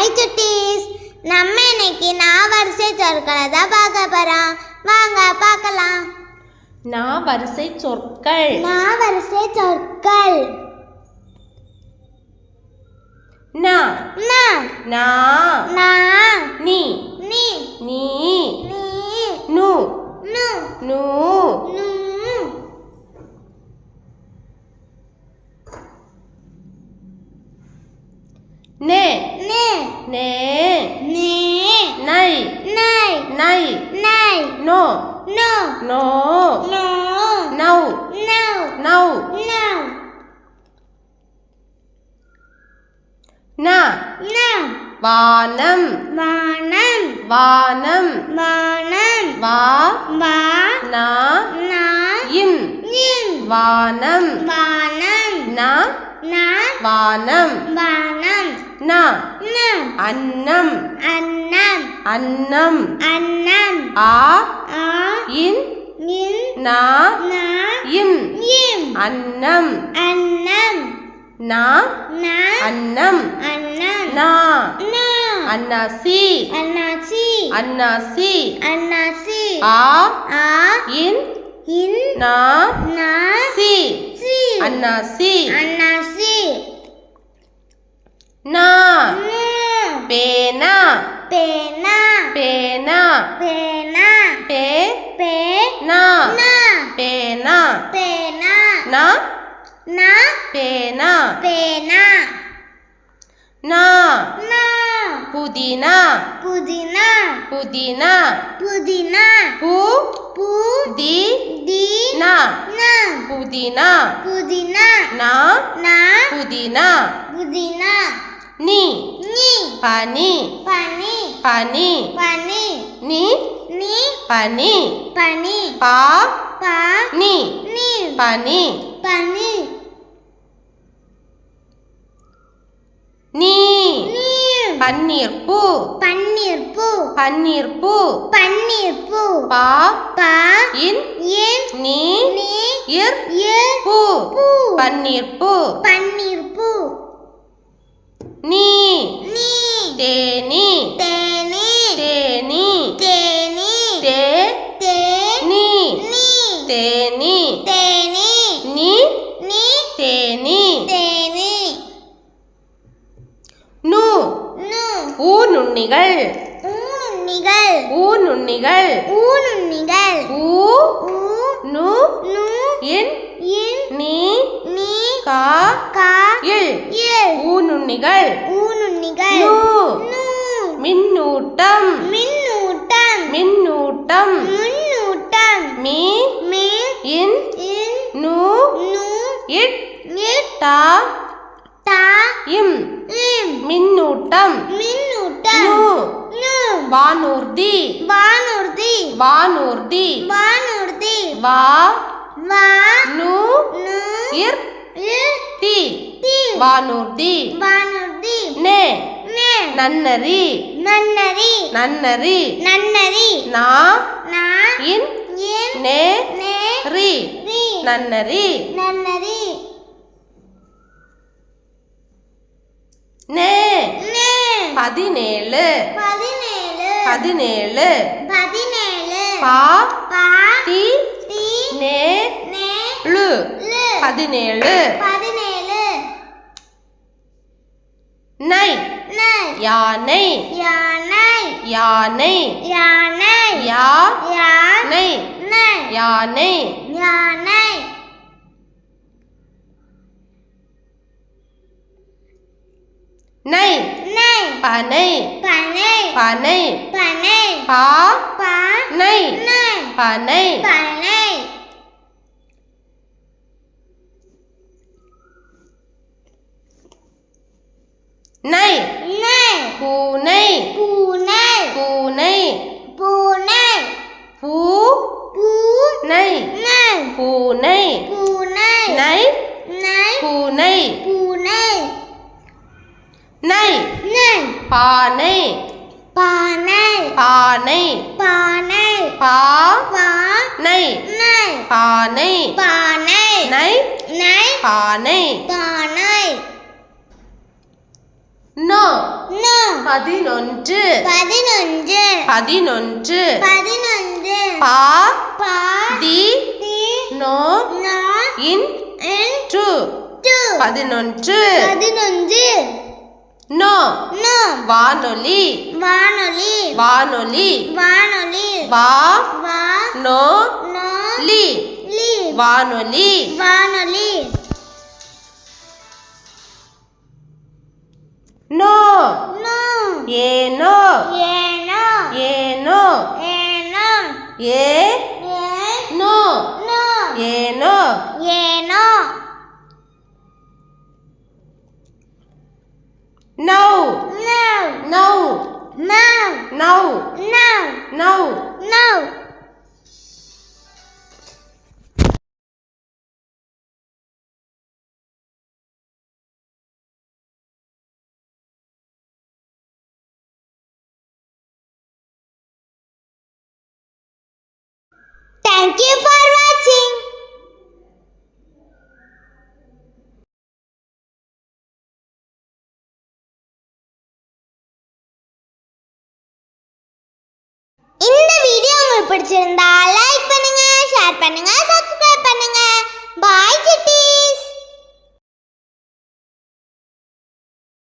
Hi சுட்டீஸ், நம்ம இன்னைக்கு நான் வரிசை சொற்களை தான் பார்க்க போறோம். வாங்க பார்க்கலாம். நான் வரிசை சொற்கள். நான் வரிசை சொற்கள். நா நா நா நா நீ நீ நீ நீ நு நு நு நு நே நே நே நே நை நை நை நை நோ நோ நோ நோ நௌ நோ நௌ நோ நா நா வானம் வானம் வானம் வானம் வா வா நா நா இம் இம் வானம் வானம் நா நா வானம் வானம் நா நா அன்னம் அன்னம் அன்னம் அன்னம் ஆ ஆ இன் இன் நா நா இம் இம் அன்னம் அன்னம் நா நா அன்னம் அன்னம் நா நா அன்னாசி அன்னாசி அன்னாசி அன்னாசி ஆ ஆ இன் இன் நா நா சி சி அன்னாசி அன்னாசி நா நா பேனா பேனா பேனா பேனா பே பே நா நா பேனா பேனா நா நா பேனா பேனா நா நா புதினா புதினா புதினா புதினா பு பு தி தி நா நா புதினா புதினா நா நா புதினா புதினா நீ நீ பனி பனி பனி பனி நீ நீ பனி பனி பா பா நீ நீ பனி பனி நீ நீ பன்னீர் பூ பன்னீர் பூ பன்னீர் பூ பன்னீர் பூ பா பா இன் இன் நீ நீ இர் இர் பூ பூ பன்னீர் பூ பன்னீர் பூ நீ நீ தேனி தேனி தேனி தேனி தே தே நீ நீ தேனி தேனி நீ நீ தேனி தேனி நு நு ஊனுண்ணிகள் ஊனுண்ணிகள் ஊனுண்ணிகள் ஊனுண்ணிகள் ஊ ஊ நு நு இன் இன் நீ நீ கா கா இல் இல் ஊனுண்ணிகள் ஊனுண்ணிகள் நு நு மின்னூட்டம் மின்னூட்டம் மின்னூட்டம் முன்னூட்டம் மீ மீ இன் இன் நு நு இட் இட் டா டா இம் இம் மின்னூட்டம் மின்னூட்டம் நு நு வானூர்தி வானூர்தி வானூர்தி வானூர்தி வா வா நு நு இர் இர் தி தி வானூர்தி வானூர்தி நே நே நன்னரி நன்னரி நன்னரி நன்னரி நா நா இன் இன் நே நே ரி ரி நன்னரி நன்னரி நே நே 17 17 17 17 பா பா தி தி நே நே லு லு 17 17 நை நை யானை யானை யானை யானை யா யானை நை யானை யானை நை நை பனை பனை பனை பனை பா பா நை நை பனை பனை நை நை பூனை பூனை பூனை பூனை பூ பூ நை நை பூனை பூனை நை நை பூனை பூனை நை நை பானை பானை பானை பானை பா பா நை நை பானை பானை நை நை பானை பானை நோ நோ 11 11 11 11 பா பா தி the no no in in 2 2 11 11 no no வானொலி வானொலி வானொலி வானொலி வா வா நோ நோ லி லி வானொலி வானொலி நோ நோ ஏனோ ஏனோ ஏனோ ஏனோ ஏ ஏ நோ நோ ஏனோ ஏனோ நௌ நோ நௌ நோ நௌ நோ நௌ நோ Thank you for watching. இந்த வீடியோ உங்களுக்கு பிடிச்சிருந்தா லைக் பண்ணுங்க, ஷேர் பண்ணுங்க, சப்ஸ்கிரைப் பண்ணுங்க. பாய் சிட்டி.